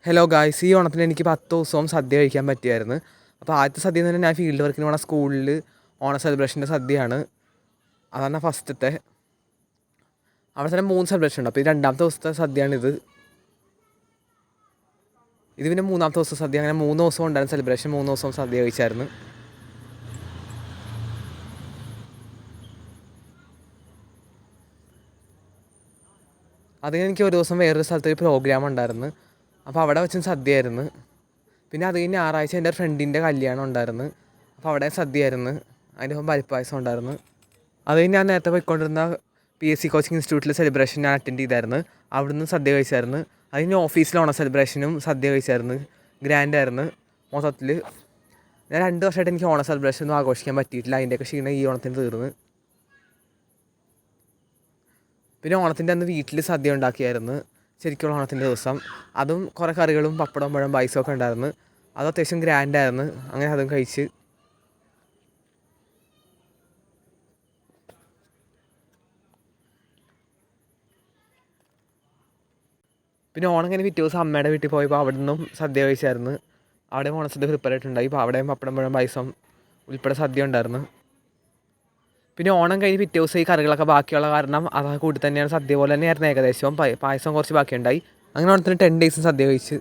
Hello guys, ഈ ഓണത്തിന് എനിക്ക് 10 ദിവസവും സദ്യ കഴിക്കാൻ പറ്റിയായിരുന്നു. അപ്പോൾ ആദ്യത്തെ സദ്യ എന്ന് പറഞ്ഞാൽ ഞാൻ ഫീൽഡ് വർക്കിന് പോണ സ്കൂളിൽ ഓണ സെലിബ്രേഷൻ്റെ സദ്യയാണ്. അതാണ് ഫസ്റ്റത്തെ. അവിടെ തന്നെ 3 സെലിബ്രേഷൻ ഉണ്ട്. അപ്പോൾ ഈ രണ്ടാമത്തെ ദിവസത്തെ സദ്യയാണിത്. ഇത് പിന്നെ മൂന്നാമത്തെ ദിവസത്തെ സദ്യ. അങ്ങനെ 3 ദിവസം ഉണ്ടായിരുന്നു സെലിബ്രേഷൻ. 3 ദിവസവും സദ്യ കഴിച്ചായിരുന്നു. അതിന് എനിക്ക് ഒരു ദിവസം വേറൊരു സ്ഥലത്ത് ഒരു പ്രോഗ്രാം ഉണ്ടായിരുന്നു. അപ്പോൾ അവിടെ വെച്ചും സദ്യയായിരുന്നു. പിന്നെ അത് കഴിഞ്ഞ് ഞായറാഴ്ച എൻ്റെ ഫ്രണ്ടിൻ്റെ കല്യാണം ഉണ്ടായിരുന്നു. അപ്പോൾ അവിടെ സദ്യയായിരുന്നു. അതിൻ്റെ ഒപ്പം പരിപ്പായസം ഉണ്ടായിരുന്നു. അത് കഴിഞ്ഞ് ഞാൻ നേരത്തെ പോയിക്കൊണ്ടിരുന്ന PSC കോച്ചിങ് ഇൻസ്റ്റിറ്റ്യൂട്ടിൽ സെലിബ്രേഷൻ ഞാൻ അറ്റൻഡ് ചെയ്തായിരുന്നു. അവിടുന്ന് സദ്യ കഴിച്ചായിരുന്നു. അത് കഴിഞ്ഞ് ഓഫീസിൽ ഓണ സെലിബ്രേഷനും സദ്യ കഴിച്ചായിരുന്നു. ഗ്രാൻഡായിരുന്നു മൊത്തത്തിൽ. ഞാൻ 2 വർഷമായിട്ട് എനിക്ക് ഓണ സെലിബ്രേഷൻ ഒന്നും ആഘോഷിക്കാൻ പറ്റിയിട്ടില്ല. അതിൻ്റെയൊക്കെ ക്ഷീണം ഈ ഓണത്തിന് തീർന്ന്. പിന്നെ ഓണത്തിൻ്റെ അന്ന് വീട്ടിൽ സദ്യ ഉണ്ടാക്കിയായിരുന്നു, ശരിക്കുള്ള ഓണത്തിൻ്റെ ദിവസം. അതും കുറേ കറികളും പപ്പടവും പഴം പായസമൊക്കെ ഉണ്ടായിരുന്നു. അത് അത്യാവശ്യം ഗ്രാൻഡായിരുന്നു. അങ്ങനെ അതും കഴിച്ച്. പിന്നെ ഓണം കഴിഞ്ഞ് പിറ്റേ ദിവസം അമ്മയുടെ വീട്ടിൽ പോയപ്പോൾ അവിടെ നിന്നും സദ്യ കഴിച്ചായിരുന്നു. അവിടെ ഓണസദ്യ പ്രിപ്പയർ ആയിട്ടുണ്ടായി. ഇപ്പോൾ അവിടെയും പപ്പടം പഴം പായസം ഉൾപ്പെടെ സദ്യ ഉണ്ടായിരുന്നു. പിന്നെ ഓണം കഴിഞ്ഞ് പിറ്റേ ദിവസം ഈ കറികളൊക്കെ ബാക്കിയുള്ള കാരണം അത് കൂടി തന്നെയാണ് സദ്യ പോലെ തന്നെയായിരുന്നു ഏകദേശം. പായസം കുറച്ച് ബാക്കിയുണ്ടായി. അങ്ങനെ ഓണത്തിന് 10 ഡേയ്സും സദ്യ കഴിച്ച്.